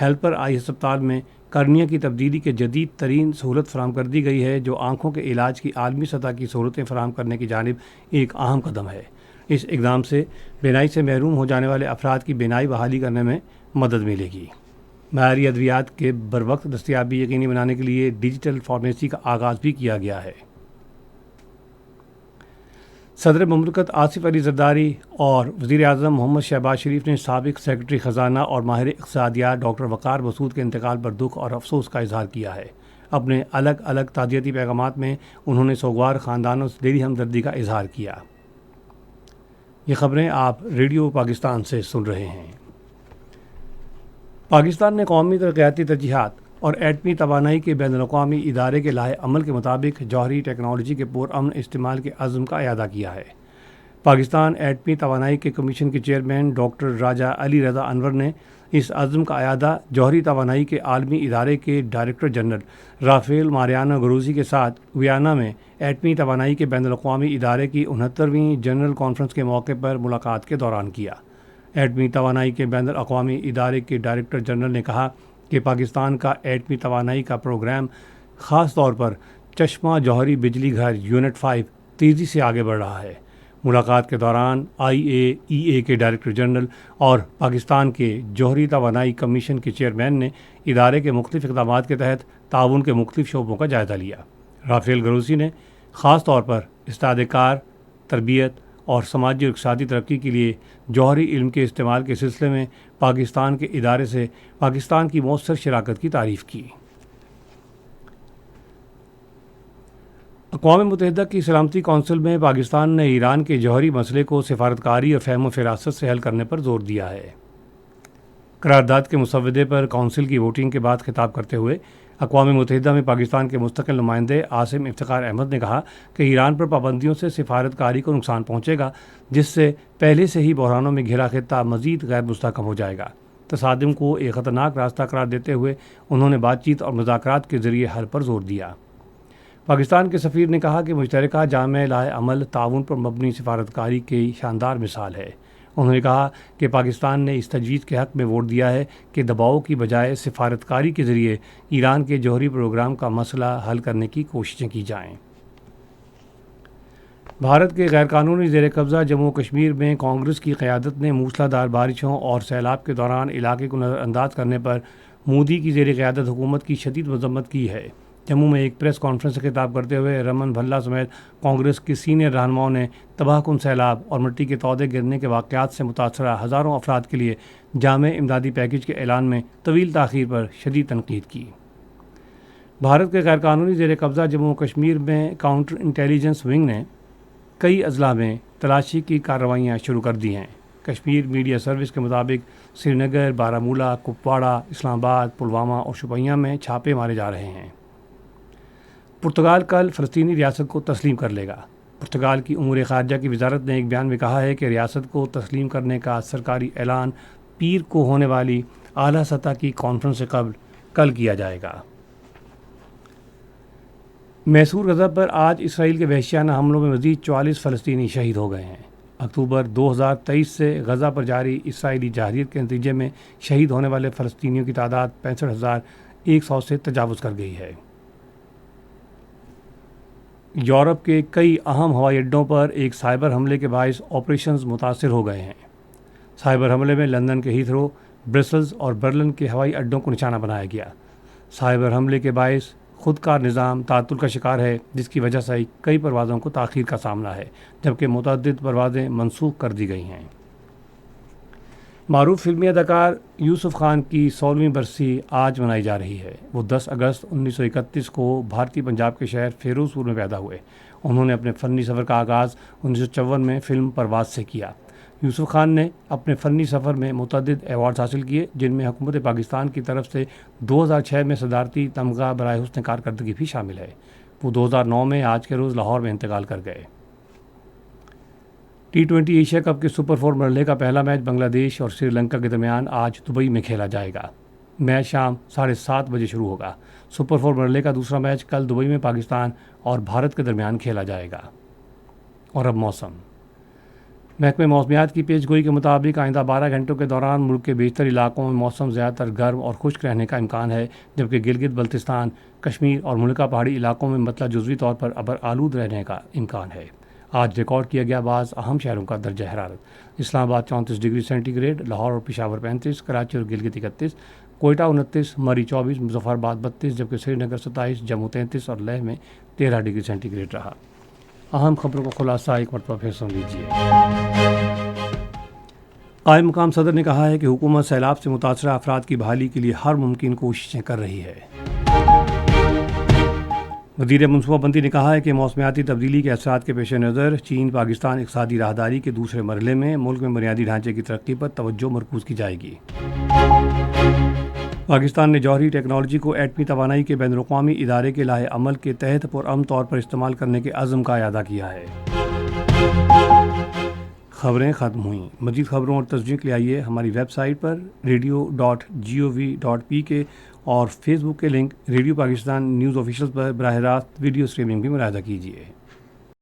Helper آئی ہسپتال میں کرنیا کی تبدیلی کے جدید ترین سہولت فراہم کر دی گئی ہے، جو آنکھوں کے علاج کی عالمی سطح کی سہولتیں فراہم کرنے کی جانب ایک اہم قدم ہے۔ اس اقدام سے بینائی سے محروم ہو جانے والے افراد کی بینائی بحالی کرنے میں مدد ملے گی۔ معیاری ادویات کے بروقت دستیابی یقینی بنانے کے لیے ڈیجیٹل فارمیسی کا آغاز بھی کیا گیا ہے۔ صدر مملکت آصف علی زرداری اور وزیر اعظم محمد شہباز شریف نے سابق سیکرٹری خزانہ اور ماہر اقتصادیات ڈاکٹر وقار مسعود کے انتقال پر دکھ اور افسوس کا اظہار کیا ہے۔ اپنے الگ الگ تعزیتی پیغامات میں انہوں نے سوگوار خاندانوں سے دلی ہمدردی کا اظہار کیا۔ یہ خبریں آپ ریڈیو پاکستان سے سن رہے ہیں۔ پاکستان نے قومی ترقیاتی ترجیحات اور ایٹمی توانائی کے بین الاقوامی ادارے کے لائحہ عمل کے مطابق جوہری ٹیکنالوجی کے پرامن استعمال کے عزم کا اعادہ کیا ہے۔ پاکستان ایٹمی توانائی کے کمیشن کے چیئرمین ڈاکٹر راجہ علی رضا انور نے اس عزم کا اعادہ جوہری توانائی کے عالمی ادارے کے ڈائریکٹر جنرل رافیل ماریانو گروزی کے ساتھ ویانا میں ایٹمی توانائی کے بین الاقوامی ادارے کی 69ویں جنرل کانفرنس کے موقع پر ملاقات کے دوران کیا۔ ایٹمی توانائی کے بین الاقوامی ادارے کے ڈائریکٹر جنرل نے کہا کہ پاکستان کا ایٹمی توانائی کا پروگرام خاص طور پر چشمہ جوہری بجلی گھر یونٹ 5 تیزی سے آگے بڑھ رہا ہے۔ ملاقات کے دوران IAEA کے ڈائریکٹر جنرل اور پاکستان کے جوہری توانائی کمیشن کے چیئرمین نے ادارے کے مختلف اقدامات کے تحت تعاون کے مختلف شعبوں کا جائزہ لیا۔ رافیل گروسی نے خاص طور پر استعداد کار، تربیت اور سماجی اور اقتصادی ترقی کے لیے جوہری علم کے استعمال کے سلسلے میں پاکستان کے ادارے سے پاکستان کی مؤثر شراکت کی تعریف کی۔ اقوام متحدہ کی سلامتی کونسل میں پاکستان نے ایران کے جوہری مسئلے کو سفارتکاری اور فہم و فراست سے حل کرنے پر زور دیا ہے۔ قرارداد کے مسودے پر کونسل کی ووٹنگ کے بعد خطاب کرتے ہوئے اقوام متحدہ میں پاکستان کے مستقل نمائندے عاصم افتخار احمد نے کہا کہ ایران پر پابندیوں سے سفارتکاری کو نقصان پہنچے گا، جس سے پہلے سے ہی بحرانوں میں گھرا خطہ مزید غیر مستحکم ہو جائے گا۔ تصادم کو ایک خطرناک راستہ قرار دیتے ہوئے انہوں نے بات چیت اور مذاکرات کے ذریعے حل پر زور دیا۔ پاکستان کے سفیر نے کہا کہ مشترکہ جامع لائحہ عمل تعاون پر مبنی سفارتکاری کی شاندار مثال ہے۔ انہوں نے کہا کہ پاکستان نے اس تجویز کے حق میں ووٹ دیا ہے کہ دباؤ کی بجائے سفارتکاری کے ذریعے ایران کے جوہری پروگرام کا مسئلہ حل کرنے کی کوششیں کی جائیں۔ بھارت کے غیر قانونی زیر قبضہ جموں و کشمیر میں کانگریس کی قیادت نے موسلا دھار بارشوں اور سیلاب کے دوران علاقے کو نظر انداز کرنے پر مودی کی زیر قیادت حکومت کی شدید مذمت کی ہے۔ جموں میں ایک پریس کانفرنس سے خطاب کرتے ہوئے رمن بھلا سمیت کانگریس کی سینئر رہنماؤں نے تباہ کن سیلاب اور مٹی کے تودے گرنے کے واقعات سے متاثرہ ہزاروں افراد کے لیے جامع امدادی پیکیج کے اعلان میں طویل تاخیر پر شدید تنقید کی۔ بھارت کے غیر قانونی زیر قبضہ جموں و کشمیر میں کاؤنٹر انٹیلیجنس ونگ نے کئی اضلاع میں تلاشی کی کارروائیاں شروع کر دی ہیں۔ کشمیر میڈیا سروس کے مطابق سری نگر، بارہمولہ، کپواڑہ، اسلام آباد، پلوامہ اور شوپیاں میں چھاپے مارے جا رہے ہیں۔ پرتگال کل فلسطینی ریاست کو تسلیم کر لے گا۔ پرتگال کی امور خارجہ کی وزارت نے ایک بیان میں کہا ہے کہ ریاست کو تسلیم کرنے کا سرکاری اعلان پیر کو ہونے والی اعلیٰ سطح کی کانفرنس سے قبل کل کیا جائے گا۔ محصور غزہ پر آج اسرائیل کے وحشیانہ حملوں میں مزید 44 فلسطینی شہید ہو گئے ہیں۔ اکتوبر 2023 سے غزہ پر جاری اسرائیلی جارحیت کے نتیجے میں شہید ہونے والے فلسطینیوں کی تعداد 65,100 سے تجاوز کر گئی ہے۔ یورپ کے کئی اہم ہوائی اڈوں پر ایک سائبر حملے کے باعث آپریشنز متاثر ہو گئے ہیں۔ سائبر حملے میں لندن کے ہیتھرو، برسلز اور برلن کے ہوائی اڈوں کو نشانہ بنایا گیا۔ سائبر حملے کے باعث خود کار نظام تعطل کا شکار ہے، جس کی وجہ سے کئی پروازوں کو تاخیر کا سامنا ہے، جبکہ متعدد پروازیں منسوخ کر دی گئی ہیں۔ معروف فلمی اداکار یوسف خان کی 100ویں برسی آج منائی جا رہی ہے۔ وہ 10 اگست 1931 کو بھارتی پنجاب کے شہر فیروز پور میں پیدا ہوئے۔ انہوں نے اپنے فنی سفر کا آغاز 1954 میں فلم پرواز سے کیا۔ یوسف خان نے اپنے فنی سفر میں متعدد ایوارڈز حاصل کیے، جن میں حکومت پاکستان کی طرف سے 2006 میں صدارتی تمغہ برائے حسن کارکردگی بھی شامل ہے۔ وہ 2009 میں آج کے روز لاہور میں انتقال کر گئے۔ T20 ایشیا کپ کے سپر 4 مرحلے کا پہلا میچ بنگلہ دیش اور سری لنکا کے درمیان آج دبئی میں کھیلا جائے گا۔ میچ شام 7:30 بجے شروع ہوگا۔ سپر 4 مرحلے کا دوسرا میچ کل دبئی میں پاکستان اور بھارت کے درمیان کھیلا جائے گا۔ اور اب موسم۔ محکمہ موسمیات کی پیش گوئی کے مطابق آئندہ 12 گھنٹوں کے دوران ملک کے بیشتر علاقوں میں موسم زیادہ تر گرم اور خشک رہنے کا امکان ہے، جبکہ گلگت بلتستان، کشمیر اور ملکہ پہاڑی علاقوں میں مطلع جزوی طور پر ابر آلود رہنے کا امکان ہے۔ آج ریکارڈ کیا گیا بعض اہم شہروں کا درجہ حرارت: اسلام آباد 34 ڈگری سینٹی گریڈ، لاہور اور پشاور 35، کراچی اور گلگت 31، کوئٹہ 29، مری 24، مظفر آباد 32، جبکہ سری نگر 27، جموں 33 اور لیہ میں 13 ڈگری سینٹی گریڈ رہا۔ اہم خبروں کا خلاصہ ایک مرتبہ پھر سن لیجیے۔ قائم مقام صدر نے کہا ہے کہ حکومت سیلاب سے متاثرہ افراد کی بحالی کے لیے ہر ممکن کوششیں کر رہی ہے۔ وزیر منصوبہ بندی نے کہا ہے کہ موسمیاتی تبدیلی کے اثرات کے پیش نظر چین پاکستان اقتصادی راہداری کے دوسرے مرحلے میں ملک میں بنیادی ڈھانچے کی ترقی پر توجہ مرکوز کی جائے گی۔ پاکستان نے جوہری ٹیکنالوجی کو ایٹمی توانائی کے بین الاقوامی ادارے کے لائحہ عمل کے تحت پرامن طور پر استعمال کرنے کے عزم کا اعادہ کیا ہے۔ خبریں ختم ہوئیں۔ مزید خبروں اور تصویروں کے لیے آئیے ہماری ویب سائٹ پر radio.gov.pk اور فیس بک کے link radio Pakistan news official پر براہ راست ویڈیو اسٹریمنگ بھی ملاحظہ کیجیے۔